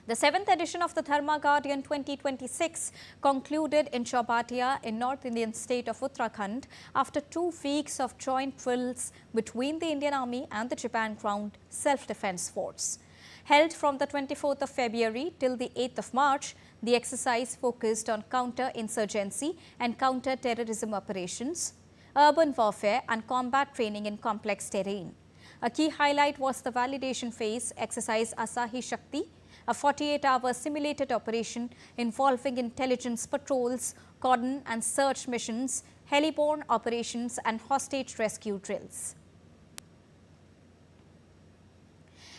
The 7th edition of the Dharma Guardian 2026 concluded in Chaubatia in North Indian state of Uttarakhand after 2 weeks of joint drills between the Indian Army and the Japan-ground Self-Defense Force. Held from the 24th of February till the 8th of March, the exercise focused on counter-insurgency and counter-terrorism operations, urban warfare and combat training in complex terrain. A key highlight was the validation phase exercise Asahi Shakti, a 48-hour simulated operation involving intelligence patrols, cordon and search missions, heliborne operations and hostage rescue drills.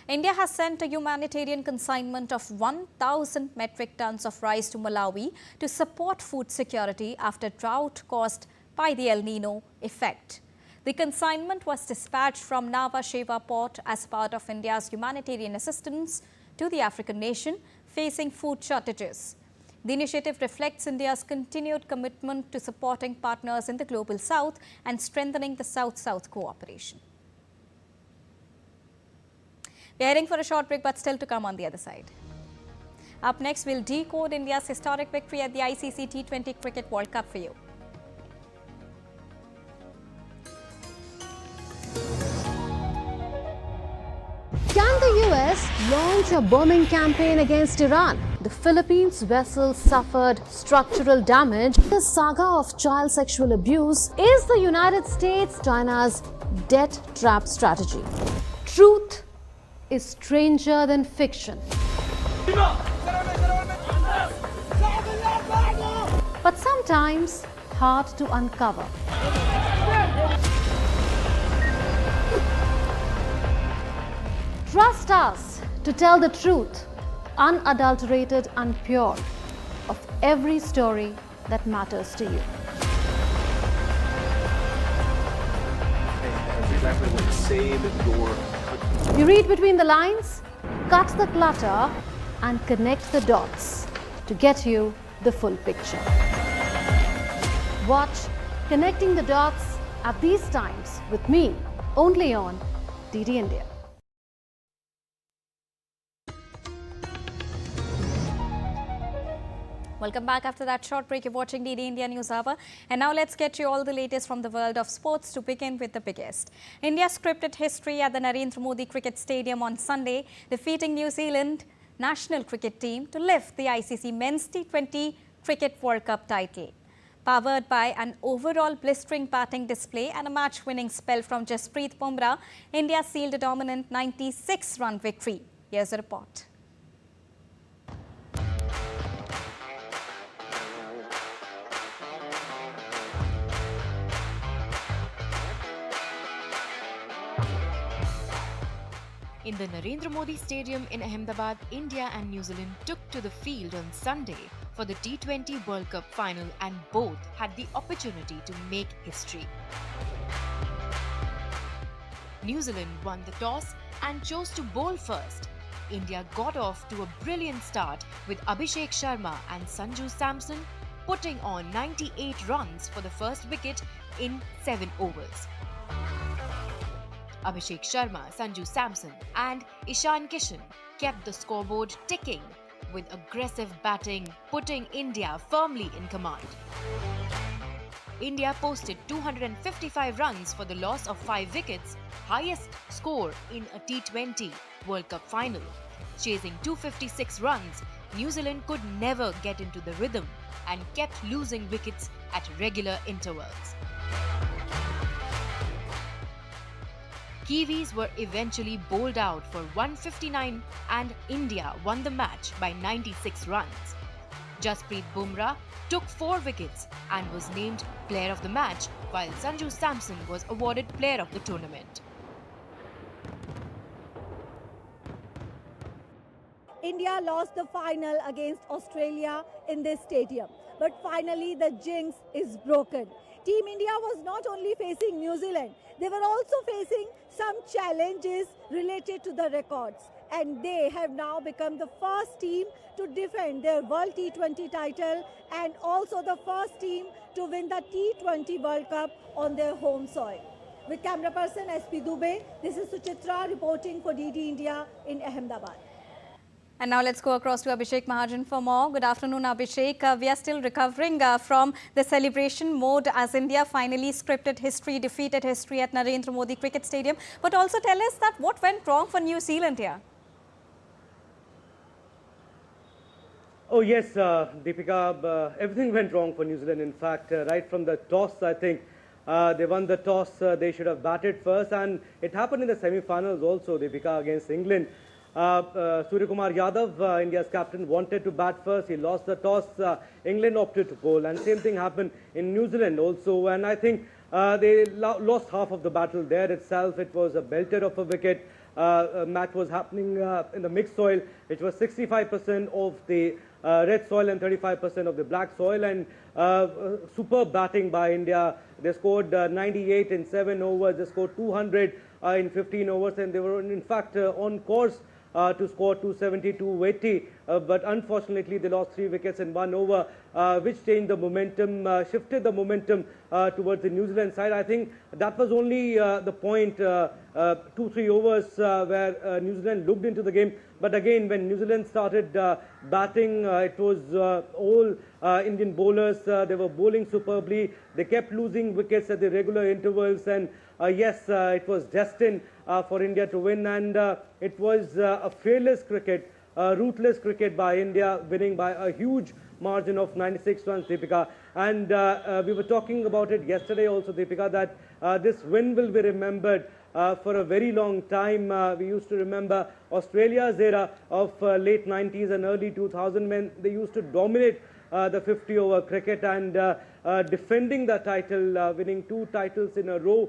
India has sent a humanitarian consignment of 1,000 metric tons of rice to Malawi to support food security after drought caused by the El Nino effect. The consignment was dispatched from Nhava Sheva port as part of India's humanitarian assistance to the African nation facing food shortages. The initiative reflects India's continued commitment to supporting partners in the global south and strengthening the South-South cooperation. We are heading for a short break, but still to come on the other side. Up next, we'll decode India's historic victory at the ICC T20 Cricket World Cup for you. Can the US launch a bombing campaign against Iran? The Philippines vessel suffered structural damage. The saga of child sexual abuse is the United States China's debt trap strategy. Truth is stranger than fiction. But sometimes hard to uncover. Trust us to tell the truth, unadulterated and pure, of every story that matters to you. We read between the lines, cut the clutter, and connect the dots to get you the full picture. Watch Connecting the Dots at these times with me, only on DD India. Welcome back after that short break. You're watching DD India News Hour. And now let's get you all the latest from the world of sports, to begin with the biggest. India scripted history at the Narendra Modi Cricket Stadium on Sunday, defeating New Zealand national cricket team to lift the ICC Men's T20 Cricket World Cup title. Powered by an overall blistering batting display and a match-winning spell from Jasprit Bumrah, India sealed a dominant 96-run victory. Here's a report. In the Narendra Modi Stadium in Ahmedabad, India and New Zealand took to the field on Sunday for the T20 World Cup final, and both had the opportunity to make history. New Zealand won the toss and chose to bowl first. India got off to a brilliant start with Abhishek Sharma and Sanju Samson putting on 98 runs for the first wicket in 7 overs. Abhishek Sharma, Sanju Samson and Ishan Kishan kept the scoreboard ticking with aggressive batting, putting India firmly in command. India posted 255 runs for the loss of 5 wickets, highest score in a T20 World Cup final. Chasing 256 runs, New Zealand could never get into the rhythm and kept losing wickets at regular intervals. Kiwis were eventually bowled out for 159 and India won the match by 96 runs. Jasprit Bumrah took 4 wickets and was named Player of the Match, while Sanju Samson was awarded Player of the Tournament. India lost the final against Australia in this stadium, but finally the jinx is broken. Team India was not only facing New Zealand, they were also facing some challenges related to the records, and they have now become the first team to defend their World T20 title and also the first team to win the T20 World Cup on their home soil. With camera person SP Dubey, this is Suchitra reporting for DD India in Ahmedabad. And now let's go across to Abhishek Mahajan for more. Good afternoon, Abhishek. We are still recovering from the celebration mode as India finally scripted history, defeated history at Narendra Modi Cricket Stadium. But also tell us that what went wrong for New Zealand here? Oh yes, Deepika, everything went wrong for New Zealand. In fact, right from the toss, I think they won the toss. They should have batted first, and it happened in the semi-finals also, Deepika, against England. Suryakumar Yadav, India's captain, wanted to bat first. He lost the toss. England opted to bowl, and same thing happened in New Zealand also. And I think they lost half of the battle there itself. It was a belter of a wicket. Match was happening in the mixed soil, which was 65% of the red soil and 35% of the black soil, and superb batting by India. They scored 98 in 7 overs. They scored 200 in 15 overs, and they were in fact on course to score 270, 280, but unfortunately they lost 3 wickets in 1 over, which changed the momentum, shifted the momentum towards the New Zealand side. I think that was only the point, 2-3 overs where New Zealand looked into the game. But again, when New Zealand started batting, it was all Indian bowlers. They were bowling superbly. They kept losing wickets at the regular intervals, and yes, it was destined for India to win, and it was a fearless cricket, ruthless cricket by India, winning by a huge margin of 96 runs, Deepika. And we were talking about it yesterday also, Deepika, that this win will be remembered for a very long time. We used to remember Australia's era of late 90s and early 2000 when they used to dominate the 50-over cricket, and defending the title, winning 2 titles in a row.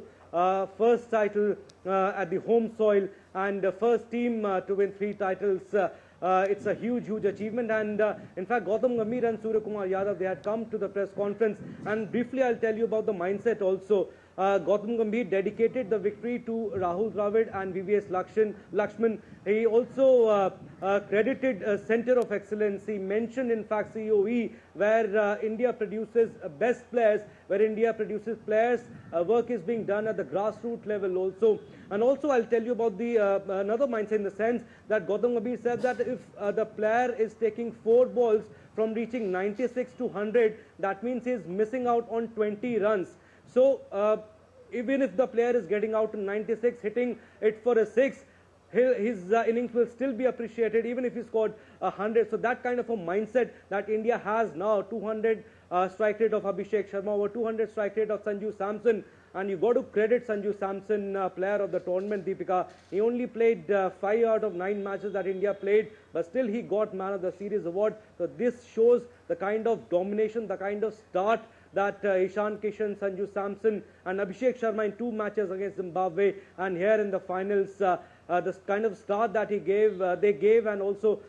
First title at the home soil, and first team to win 3 titles. It's a huge, huge achievement. And in fact, Gautam Gambhir and Suryakumar Yadav, they had come to the press conference, and briefly I'll tell you about the mindset also. Gautam Gambhir dedicated the victory to Rahul Dravid and VVS Lakshman. He also credited a center of excellence. He mentioned, in fact, COE, where India produces best players, where India produces players. Work is being done at the grassroots level also. And also, I'll tell you about the another mindset, in the sense that Gautam Gambhir said that if the player is taking 4 balls from reaching 96 to 100, that means he's missing out on 20 runs. So even if the player is getting out in 96, hitting it for a 6, his innings will still be appreciated, even if he scored 100. So that kind of a mindset that India has now, 200 strike rate of Abhishek Sharma, over 200 strike rate of Sanju Samson. And you got to credit Sanju Samson, player of the tournament, Deepika. He only played 5 out of 9 matches that India played, but still he got Man of the Series award. So this shows the kind of domination, the kind of start that Ishan Kishan, Sanju Samson and Abhishek Sharma in 2 matches against Zimbabwe, and here in the finals, the kind of start that they gave, and also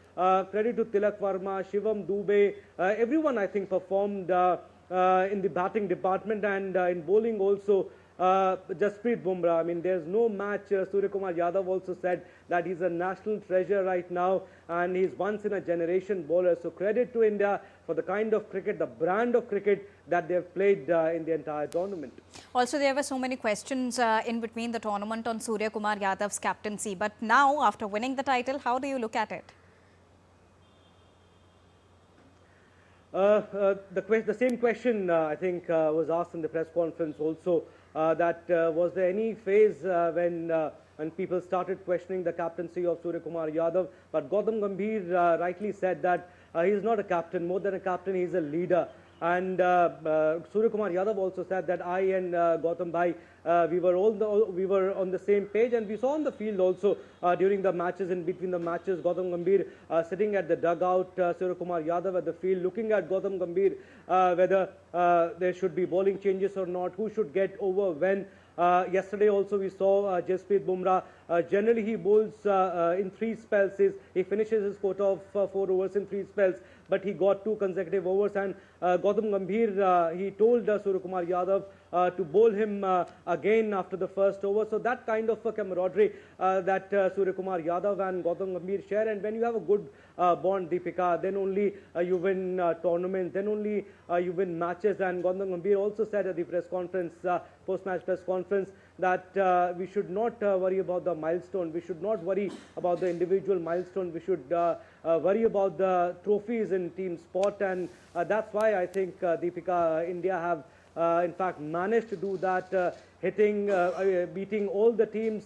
credit to Tilak Verma, Shivam Dubey, everyone I think performed in the batting department, and in bowling also. Jasprit Bumrah, I mean, there's no match. Suryakumar Yadav also said that he's a national treasure right now, and he's once in a generation bowler. So credit to India for the kind of cricket, the brand of cricket that they've played in the entire tournament. Also, there were so many questions in between the tournament on Suryakumar Yadav's captaincy. But now, after winning the title, how do you look at it? The same question, I think, was asked in the press conference also. That was there any phase when people started questioning the captaincy of Suryakumar Yadav? But Gautam Gambhir rightly said that he's not a captain. More than a captain, he's a leader. And Suryakumar Yadav also said that I and Gautam Bhai, we were on the same page, and we saw on the field also during the matches, in between the matches, Gautam Gambhir sitting at the dugout, Suryakumar Yadav at the field, looking at Gautam Gambhir whether there should be bowling changes or not, who should get over when. Yesterday also we saw Jasprit Bumrah. Generally he bowls in 3 spells. He finishes his quota of 4 overs in 3 spells, but he got 2 consecutive overs, and Gautam Gambhir, he told Suryakumar Yadav to bowl him again after the first over. So that kind of a camaraderie that Suryakumar Yadav and Gautam Gambhir share, and when you have a good bond, Deepika, then only you win tournaments, then only you win matches. And Gautam Gambhir also said at the press conference, post-match press conference, that we should not worry about the milestone. We should not worry about the individual milestone. We should worry about the trophies in team sport, and that's why I think, Deepika, India have in fact managed to do that, beating all the teams,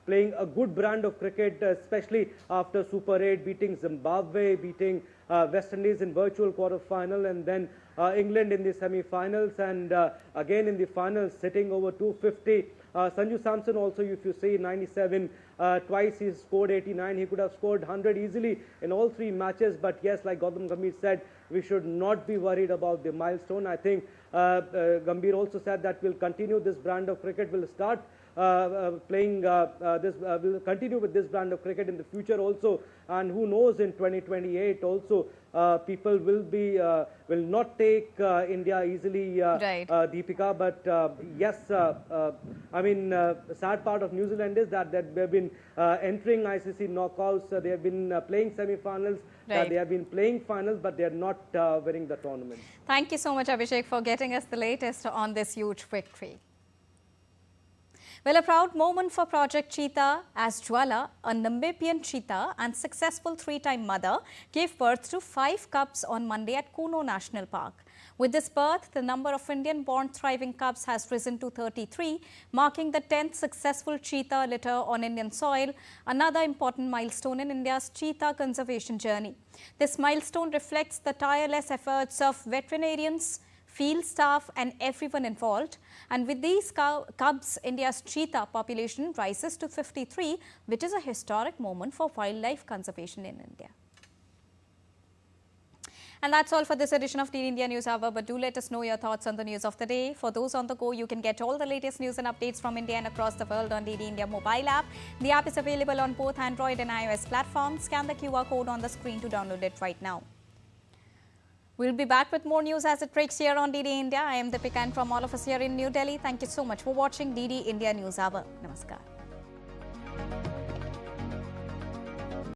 playing a good brand of cricket, especially after Super 8, beating Zimbabwe, beating West Indies in virtual quarter-final, and then England in the semi-finals, and again in the finals, sitting over 250. Sanju Samson also, if you see, 97, twice he scored 89. He could have scored 100 easily in all 3 matches, but yes, like Gautam Gambhir said, we should not be worried about the milestone. I think Gambhir also said that we'll continue this brand of cricket, we'll start we'll continue with this brand of cricket in the future also, and who knows, in 2028 also people will not take India easily, right. Deepika, but yes, I mean, the sad part of New Zealand is that they've been entering ICC knockouts, they have been playing semi-finals, right. They have been playing finals, but they are not winning the tournament. Thank you so much, Abhishek, for getting us the latest on this huge victory. Well, a proud moment for Project Cheetah as Jwala, a Namibian cheetah and successful 3-time mother, gave birth to 5 cubs on Monday at Kuno National Park. With this birth, the number of Indian-born thriving cubs has risen to 33, marking the 10th successful cheetah litter on Indian soil, another important milestone in India's cheetah conservation journey. This milestone reflects the tireless efforts of veterinarians, field staff and everyone involved. And with these cubs, India's cheetah population rises to 53, which is a historic moment for wildlife conservation in India. And that's all for this edition of DD India News Hour, but do let us know your thoughts on the news of the day. For those on the go, you can get all the latest news and updates from India and across the world on DD India mobile app. The app is available on both Android and iOS platforms. Scan the QR code on the screen to download it right now. We'll be back with more news as it breaks here on DD India. I am Deepika, and from all of us here in New Delhi, thank you so much for watching DD India News Hour. Namaskar.